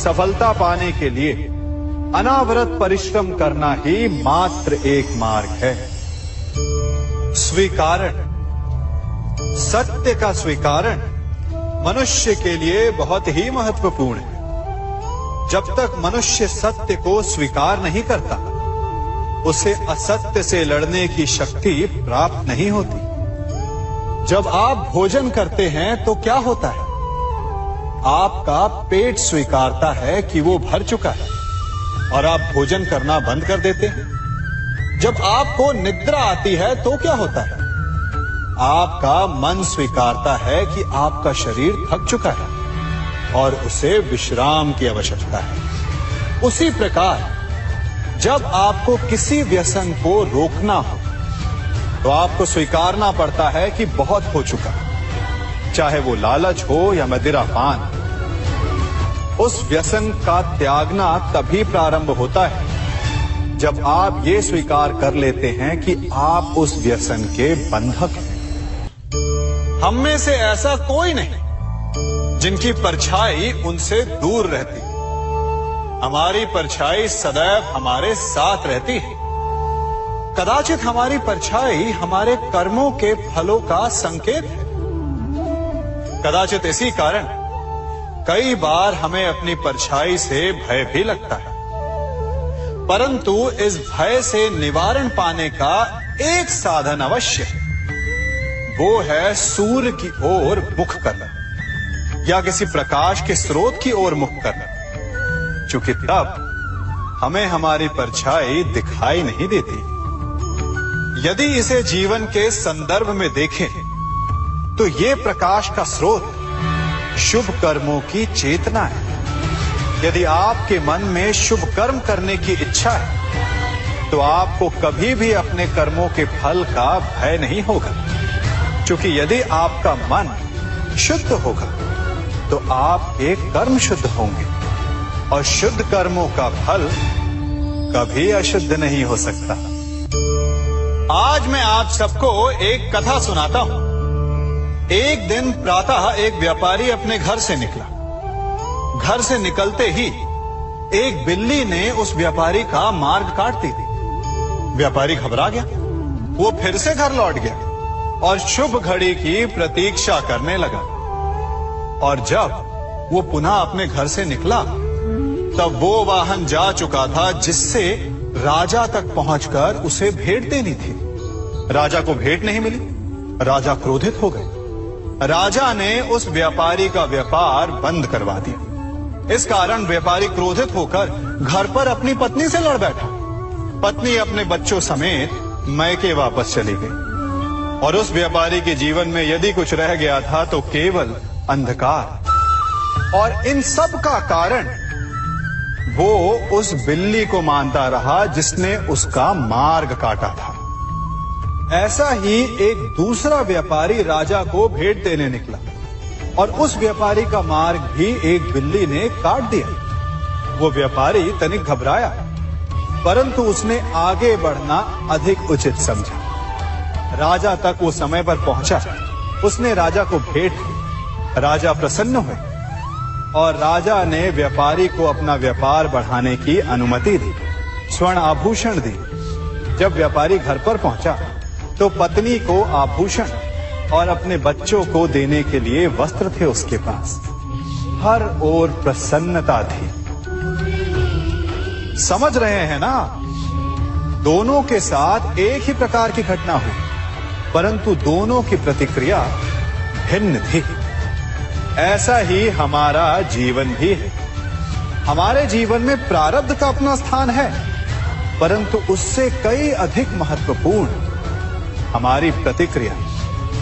सफलता पाने के लिए अनावरत परिश्रम करना ही मात्र एक मार्ग है। स्वीकारण, सत्य का स्वीकारण मनुष्य के लिए बहुत ही महत्वपूर्ण है। जब तक मनुष्य सत्य को स्वीकार नहीं करता, उसे असत्य से लड़ने की शक्ति प्राप्त नहीं होती। जब आप भोजन करते हैं तो क्या होता है? आपका पेट स्वीकारता है कि वो भर चुका है और आप भोजन करना बंद कर देते हैं। जब आपको निद्रा आती है तो क्या होता है? आपका मन स्वीकारता है कि आपका शरीर थक चुका है और उसे विश्राम की आवश्यकता है। उसी प्रकार जब आपको किसी व्यसन को रोकना हो तो आपको स्वीकारना पड़ता है कि बहुत हो चुका, चाहे वो लालच हो या मदिरापान। उस व्यसन का त्यागना तभी प्रारंभ होता है जब आप ये स्वीकार कर लेते हैं कि आप उस व्यसन के बंधक हैं। हम में से ऐसा कोई नहीं जिनकी परछाई उनसे दूर रहती। हमारी परछाई सदैव हमारे साथ रहती है। कदाचित हमारी परछाई हमारे कर्मों के फलों का संकेत है। कदाचित इसी कारण कई बार हमें अपनी परछाई से भय भी लगता है, परंतु इस भय से निवारण पाने का एक साधन अवश्य है। वो है सूर्य की ओर मुख करना या किसी प्रकाश के स्रोत की ओर मुख करना, क्योंकि तब हमें हमारी परछाई दिखाई नहीं देती। यदि इसे जीवन के संदर्भ में देखें तो ये प्रकाश का स्रोत शुभ कर्मों की चेतना है। यदि आपके मन में शुभ कर्म करने की इच्छा है तो आपको कभी भी अपने कर्मों के फल का भय नहीं होगा, क्योंकि यदि आपका मन शुद्ध होगा तो आपके कर्म शुद्ध होंगे और शुद्ध कर्मों का फल कभी अशुद्ध नहीं हो सकता। आज मैं आप सबको एक कथा सुनाता हूं। एक दिन प्रातः एक व्यापारी अपने घर से निकला। घर से निकलते ही एक बिल्ली ने उस व्यापारी का मार्ग काट दी। व्यापारी घबरा गया। वो फिर से घर लौट गया और शुभ घड़ी की प्रतीक्षा करने लगा। और जब वो पुनः अपने घर से निकला तब वो वाहन जा चुका था जिससे राजा तक पहुंचकर उसे भेंट देनी थी। राजा को भेंट नहीं मिली। राजा क्रोधित हो गए। राजा ने उस व्यापारी का व्यापार बंद करवा दिया। इस कारण व्यापारी क्रोधित होकर घर पर अपनी पत्नी से लड़ बैठा। पत्नी अपने बच्चों समेत मैके वापस चली गई और उस व्यापारी के जीवन में यदि कुछ रह गया था तो केवल अंधकार। और इन सब का कारण वो उस बिल्ली को मानता रहा जिसने उसका मार्ग काटा था। ऐसा ही एक दूसरा व्यापारी राजा को भेंट देने निकला और उस व्यापारी का मार्ग भी एक बिल्ली ने काट दिया। वो व्यापारी तनिक घबराया, परंतु उसने आगे बढ़ना अधिक उचित समझा। राजा तक वो समय पर पहुंचा। उसने राजा को भेंट दी। राजा प्रसन्न हुए और राजा ने व्यापारी को अपना व्यापार बढ़ाने की अनुमति दी, स्वर्ण आभूषण दी। जब व्यापारी घर पर पहुंचा तो पत्नी को आभूषण और अपने बच्चों को देने के लिए वस्त्र थे उसके पास। हर ओर प्रसन्नता थी। समझ रहे हैं ना? दोनों के साथ एक ही प्रकार की घटना हुई, परंतु दोनों की प्रतिक्रिया भिन्न थी। ऐसा ही हमारा जीवन भी है। हमारे जीवन में प्रारब्ध का अपना स्थान है, परंतु उससे कई अधिक महत्वपूर्ण हमारी प्रतिक्रिया,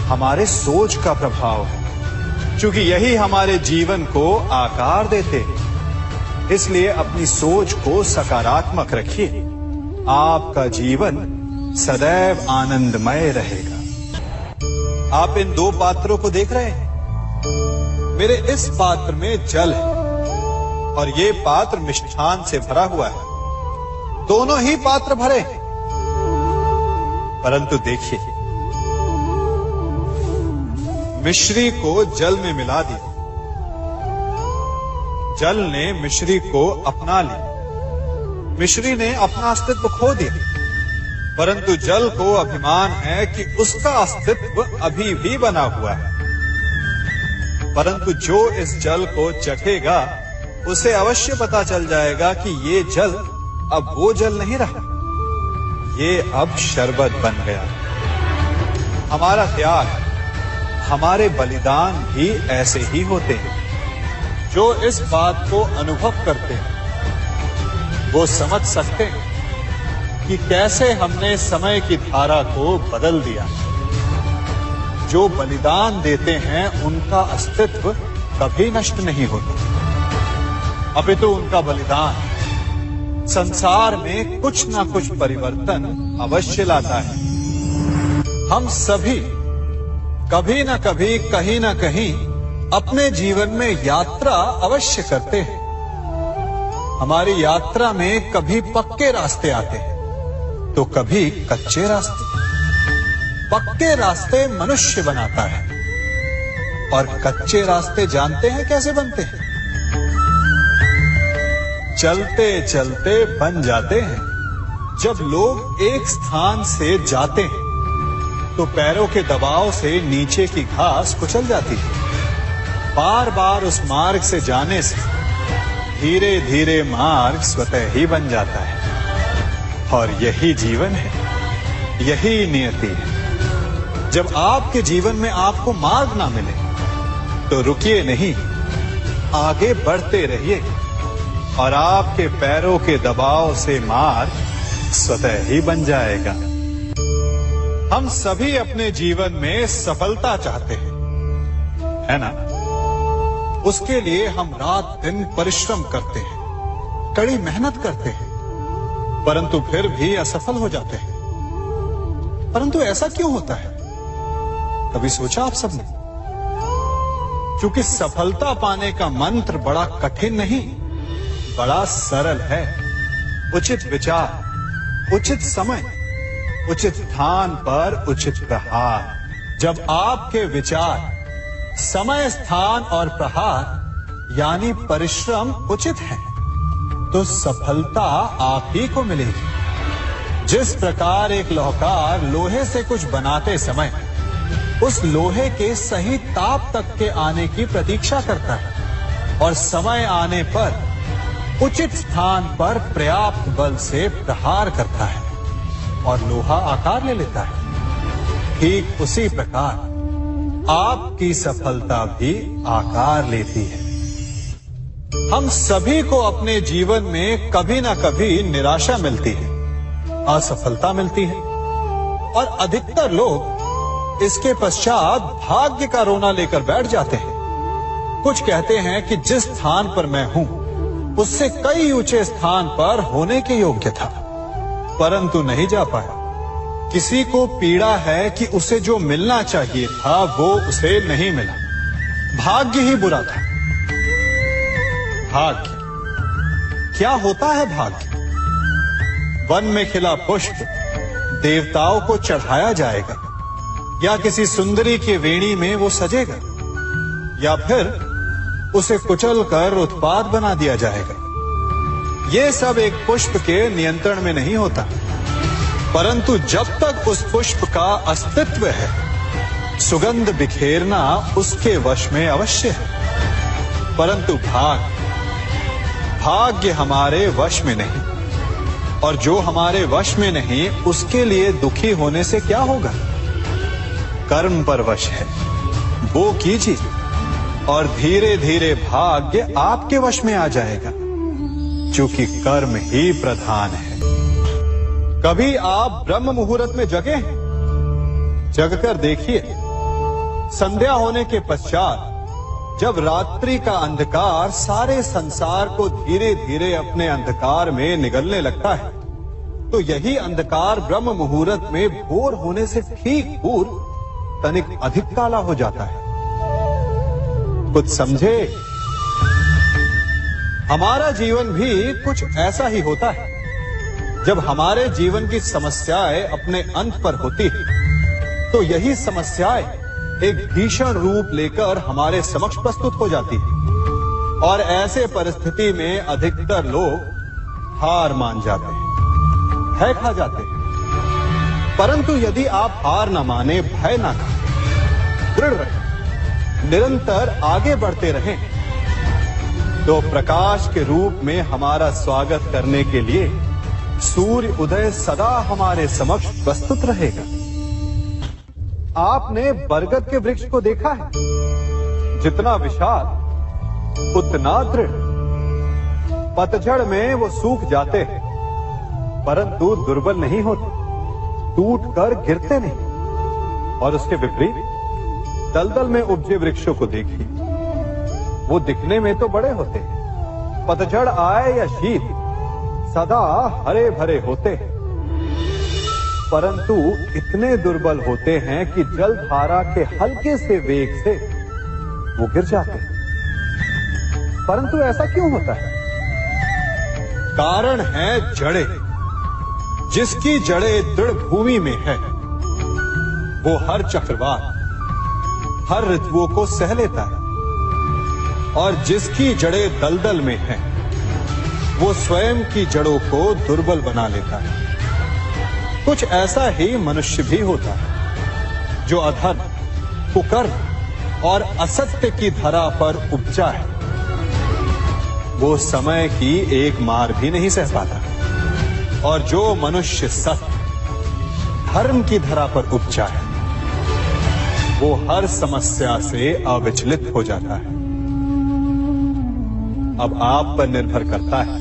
हमारे सोच का प्रभाव है, क्योंकि यही हमारे जीवन को आकार देते हैं। इसलिए अपनी सोच को सकारात्मक रखिए। आपका जीवन सदैव आनंदमय रहेगा। आप इन दो पात्रों को देख रहे हैं। मेरे इस पात्र में जल है और ये पात्र मिष्ठान से भरा हुआ है। दोनों ही पात्र भरे हैं, परंतु देखिए, मिश्री को जल में मिला दिया। जल ने मिश्री को अपना ली। मिश्री ने अपना अस्तित्व खो दिया, परंतु जल को अभिमान है कि उसका अस्तित्व अभी भी बना हुआ है। परंतु जो इस जल को चखेगा उसे अवश्य पता चल जाएगा कि ये जल अब वो जल नहीं रहा, ये अब शरबत बन गया। हमारा त्याग, हमारे बलिदान भी ऐसे ही होते हैं। जो इस बात को अनुभव करते हैं वो समझ सकते हैं कि कैसे हमने समय की धारा को बदल दिया। जो बलिदान देते हैं उनका अस्तित्व कभी नष्ट नहीं होता, अपितु उनका बलिदान संसार में कुछ ना कुछ परिवर्तन अवश्य लाता है। हम सभी कभी ना कभी, कहीं ना कहीं अपने जीवन में यात्रा अवश्य करते हैं। हमारी यात्रा में कभी पक्के रास्ते आते हैं तो कभी कच्चे रास्ते। पक्के रास्ते मनुष्य बनाता है और कच्चे रास्ते जानते हैं कैसे बनते हैं? चलते चलते बन जाते हैं। जब लोग एक स्थान से जाते हैं तो पैरों के दबाव से नीचे की घास कुचल जाती है। बार बार उस मार्ग से जाने से धीरे धीरे मार्ग स्वतः ही बन जाता है। और यही जीवन है, यही नियति है। जब आपके जीवन में आपको मार्ग ना मिले तो रुकिए नहीं, आगे बढ़ते रहिए और आपके पैरों के दबाव से मार्ग स्वतः ही बन जाएगा। हम सभी अपने जीवन में सफलता चाहते हैं, है ना? उसके लिए हम रात दिन परिश्रम करते हैं, कड़ी मेहनत करते हैं, परंतु फिर भी असफल हो जाते हैं। परंतु ऐसा क्यों होता है? कभी सोचा आप सबने? क्योंकि सफलता पाने का मंत्र बड़ा कठिन नहीं, बड़ा सरल है। उचित विचार, उचित समय, उचित स्थान पर उचित प्रहार। जब आपके विचार, समय, स्थान और प्रहार यानी परिश्रम उचित है तो सफलता आप ही को मिलेगी। जिस प्रकार एक लोहार लोहे से कुछ बनाते समय उस लोहे के सही ताप तक के आने की प्रतीक्षा करता है और समय आने पर उचित स्थान पर पर्याप्त बल से प्रहार करता है और लोहा आकार ले लेता है, ठीक उसी प्रकार आपकी सफलता भी आकार लेती है। हम सभी को अपने जीवन में कभी ना कभी निराशा मिलती है, असफलता मिलती है और अधिकतर लोग इसके पश्चात भाग्य का रोना लेकर बैठ जाते हैं। कुछ कहते हैं कि जिस स्थान पर मैं हूं उससे कई ऊंचे स्थान पर होने के योग्य था, परंतु नहीं जा पाया। किसी को पीड़ा है कि उसे जो मिलना चाहिए था वो उसे नहीं मिला, भाग्य ही बुरा था। भाग्य क्या होता है? भाग्य वन में खिला पुष्प देवताओं को चढ़ाया जाएगा या किसी सुंदरी की वेणी में वो सजेगा या फिर उसे कुचल कर उत्पाद बना दिया जाएगा। ये सब एक पुष्प के नियंत्रण में नहीं होता, परंतु जब तक उस पुष्प का अस्तित्व है सुगंध बिखेरना उसके वश में अवश्य है। परंतु भाग्य हमारे वश में नहीं, और जो हमारे वश में नहीं उसके लिए दुखी होने से क्या होगा? कर्म पर वश है, वो कीजिए और धीरे धीरे भाग्य आपके वश में आ जाएगा, क्योंकि कर्म ही प्रधान है। कभी आप ब्रह्म मुहूर्त में जगे हैं? जगकर देखिए, संध्या होने के पश्चात जब रात्रि का अंधकार सारे संसार को धीरे धीरे अपने अंधकार में निगलने लगता है, तो यही अंधकार ब्रह्म मुहूर्त में भोर होने से ठीक पूर्व तनिक अधिक काला हो जाता है। कुछ समझे? हमारा जीवन भी कुछ ऐसा ही होता है। जब हमारे जीवन की समस्याएं अपने अंत पर होती है तो यही समस्याएं एक भीषण रूप लेकर हमारे समक्ष प्रस्तुत हो जाती है। और ऐसे परिस्थिति में अधिकतर लोग हार मान जाते हैं, भय खा जाते हैं। परंतु यदि आप हार न माने, भय न खाएं, दृढ़ रहें, निरंतर आगे बढ़ते रहें, तो प्रकाश के रूप में हमारा स्वागत करने के लिए सूर्य उदय सदा हमारे समक्ष प्रस्तुत रहेगा। आपने बरगद के वृक्ष को देखा है, जितना विशाल उतना दृढ़। पतझड़ में वो सूख जाते हैं, परंतु दुर्बल नहीं होते, टूटकर गिरते नहीं। और उसके विपरीत दलदल में उपजे वृक्षों को देखिए, वो दिखने में तो बड़े होते हैं, पतझड़ आए या शीत सदा हरे भरे होते हैं, परंतु इतने दुर्बल होते हैं कि जलधारा के हल्के से वेग से वो गिर जाते हैं। परंतु ऐसा क्यों होता है? कारण है जड़ें। जिसकी जड़ें दृढ़ भूमि में है, वो हर चक्रवात, हर ऋतुओं को सह लेता है। और जिसकी जड़ें दलदल में है, वो स्वयं की जड़ों को दुर्बल बना लेता है। कुछ ऐसा ही मनुष्य भी होता है, जो अधर्म, कुकर्म और असत्य की धरा पर उपजा है। वो समय की एक मार भी नहीं सह पाता। और जो मनुष्य सत्य, धर्म की धरा पर उपजा है, वो हर समस्या से अविचलित हो जाता है। अब आप पर निर्भर करता है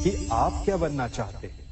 कि आप क्या बनना चाहते हैं।